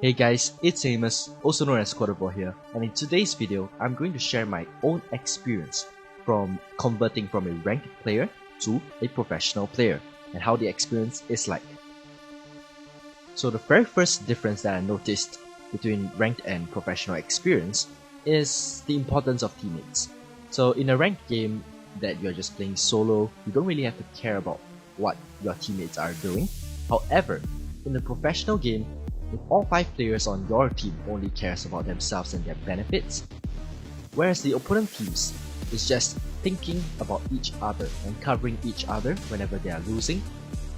Hey guys, it's Amos, also known as Quarterboy here, and in today's video, I'm going to share my own experience from converting from a ranked player to a professional player, and how the experience is like. So the very first difference that I noticed between ranked and professional experience is the importance of teammates. So in a ranked game that you're just playing solo, you don't really have to care about what your teammates are doing. However, in a professional game, if all 5 players on your team only cares about themselves and their benefits, whereas the opponent teams is just thinking about each other and covering each other whenever they are losing,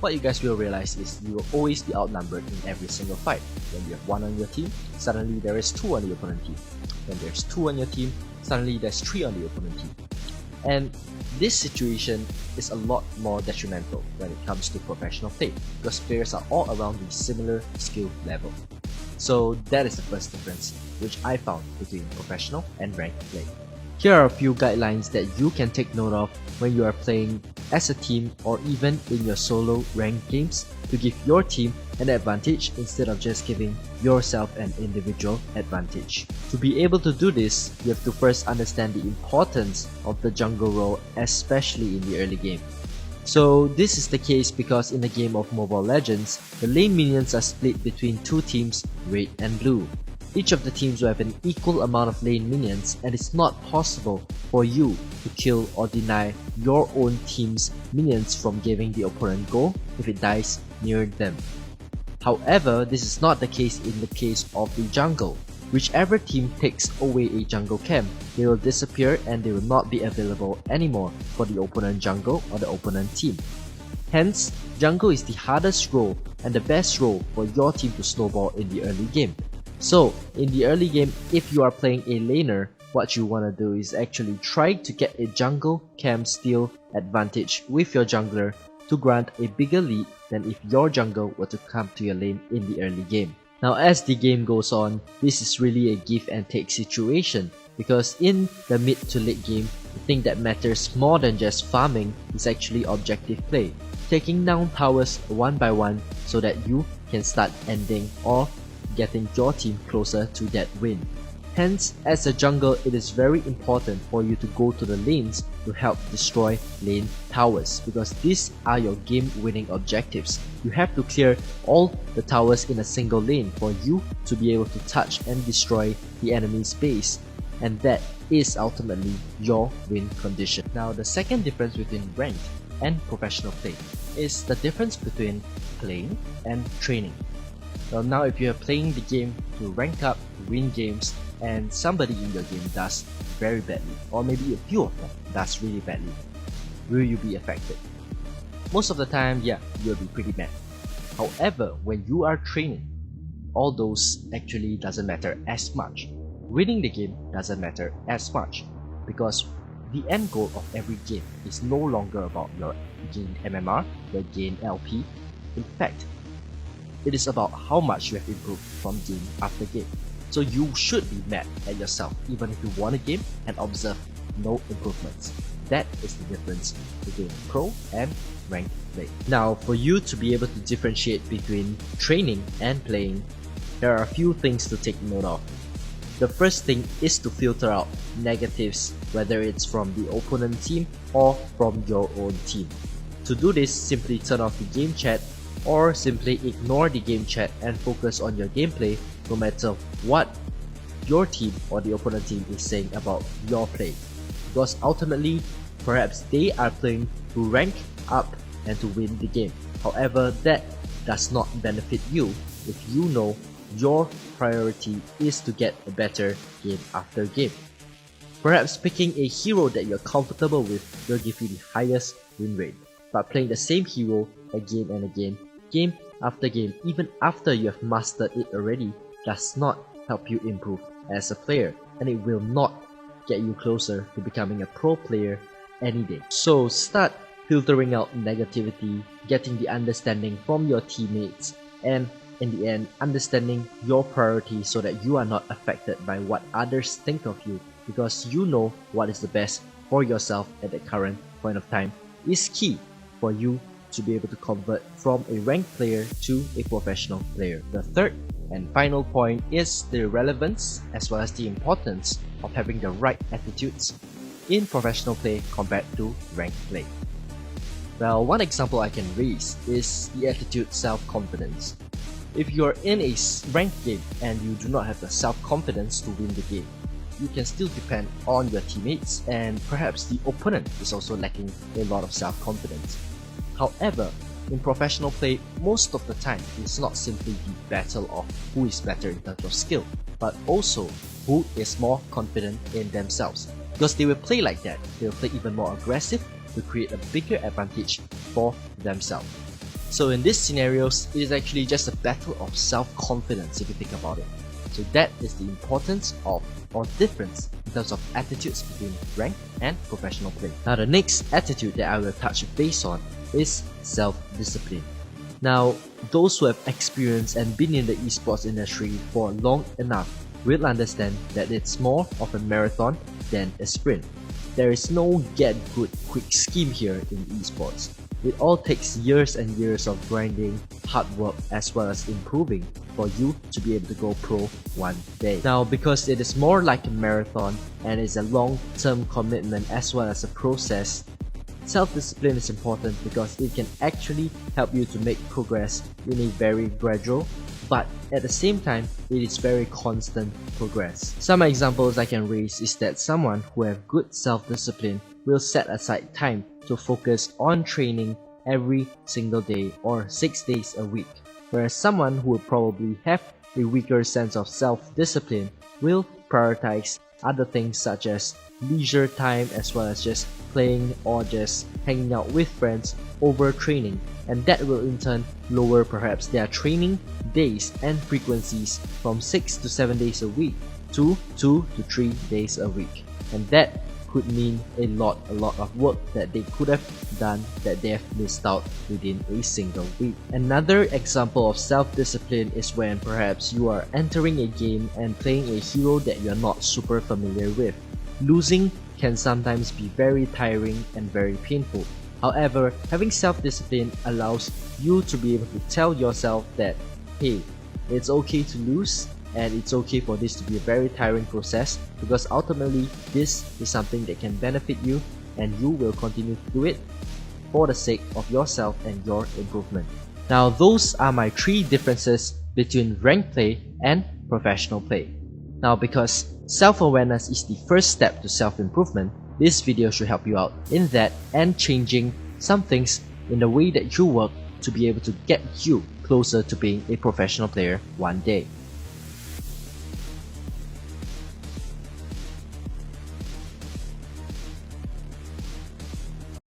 what you guys will realize is you will always be outnumbered in every single fight. When you have 1 on your team, suddenly there is 2 on the opponent team. When there's 2 on your team, suddenly there's 3 on the opponent team. And this situation is a lot more detrimental when it comes to professional play, because players are all around the similar skill level. So that is the first difference which I found between professional and ranked play. Here are a few guidelines that you can take note of when you are playing as a team or even in your solo ranked games to give your team an advantage instead of just giving yourself an individual advantage. To be able to do this, you have to first understand the importance of the jungle role, especially in the early game. So this is the case because in the game of Mobile Legends, the lane minions are split between 2 teams, red and blue. Each of the teams will have an equal amount of lane minions, and it's not possible for you to kill or deny your own team's minions from giving the opponent goal if it dies near them. However, this is not the case in the case of the jungle. Whichever team takes away a jungle camp, they will disappear and they will not be available anymore for the opponent jungle or the opponent team. Hence, jungle is the hardest role and the best role for your team to snowball in the early game. So, in the early game, if you are playing a laner, what you want to do is actually try to get a jungle camp steal advantage with your jungler to grant a bigger lead than if your jungle were to come to your lane in the early game. Now as the game goes on, this is really a give and take situation, because in the mid to late game, the thing that matters more than just farming is actually objective play, taking down towers one by one so that you can start ending or getting your team closer to that win. Hence, as a jungle, it is very important for you to go to the lanes to help destroy lane towers, because these are your game-winning objectives. You have to clear all the towers in a single lane for you to be able to touch and destroy the enemy's base, and that is ultimately your win condition. Now, the second difference between ranked and professional play is the difference between playing and training. Well, now if you are playing the game to rank up, to win games, and somebody in your game does very badly, or maybe a few of them does really badly, will you be affected? Most of the time, yeah, you'll be pretty mad. However, when you are training, all those actually doesn't matter as much. Winning the game doesn't matter as much, because the end goal of every game is no longer about your gained MMR, your gained LP. In fact, it is about how much you have improved from game after game. So you should be mad at yourself even if you won a game and observe no improvements. That is the difference between pro and ranked play. Now, for you to be able to differentiate between training and playing, there are a few things to take note of. The first thing is to filter out negatives, whether it's from the opponent team or from your own team. To do this, simply turn off the game chat or simply ignore the game chat and focus on your gameplay, no matter what your team or the opponent team is saying about your play. Because ultimately, perhaps they are playing to rank up and to win the game. However, that does not benefit you if you know your priority is to get a better game after game. Perhaps picking a hero that you're comfortable with will give you the highest win rate, but playing the same hero again and again, game after game, even after you have mastered it already, does not help you improve as a player, and it will not get you closer to becoming a pro player any day. So start filtering out negativity, getting the understanding from your teammates, and in the end, understanding your priorities so that you are not affected by what others think of you, because you know what is the best for yourself at the current point of time is key for you to be able to convert from a ranked player to a professional player. The third And final point is the relevance as well as the importance of having the right attitudes in professional play compared to ranked play. Well, one example I can raise is the attitude self-confidence. If you're in a ranked game and you do not have the self-confidence to win the game, you can still depend on your teammates, and perhaps the opponent is also lacking a lot of self-confidence. However, in professional play, most of the time it's not simply the battle of who is better in terms of skill, but also who is more confident in themselves. Because they will play like that, they will play even more aggressive to create a bigger advantage for themselves. So in these scenarios, it is actually just a battle of self-confidence if you think about it. So that is the importance of, or difference in terms of attitudes between ranked and professional play. Now the next attitude that I will touch base on is self-discipline. Now, those who have experienced and been in the esports industry for long enough will understand that it's more of a marathon than a sprint. There is no get good quick scheme here in esports. It all takes years and years of grinding, hard work, as well as improving for you to be able to go pro one day. Now, because it is more like a marathon and is a long-term commitment as well as a process, self-discipline is important because it can actually help you to make progress in a very gradual, but at the same time, it is very constant progress. Some examples I can raise is that someone who have good self-discipline will set aside time to focus on training every single day or 6 days a week, whereas someone who will probably have a weaker sense of self-discipline will prioritize other things such as leisure time as well as just playing or just hanging out with friends over training, and that will in turn lower perhaps their training days and frequencies from 6 to 7 days a week to 2 to 3 days a week, and that could mean a lot of work that they could have done that they have missed out within a single week. Another example of self-discipline is when perhaps you are entering a game and playing a hero that you're not super familiar with. Losing can sometimes be very tiring and very painful. However, having self-discipline allows you to be able to tell yourself that, hey, it's okay to lose, and it's okay for this to be a very tiring process, because ultimately this is something that can benefit you and you will continue to do it for the sake of yourself and your improvement. Now, those are my 3 differences between ranked play and professional play. Now, because self-awareness is the first step to self-improvement, this video should help you out in that and changing some things in the way that you work to be able to get you closer to being a professional player one day.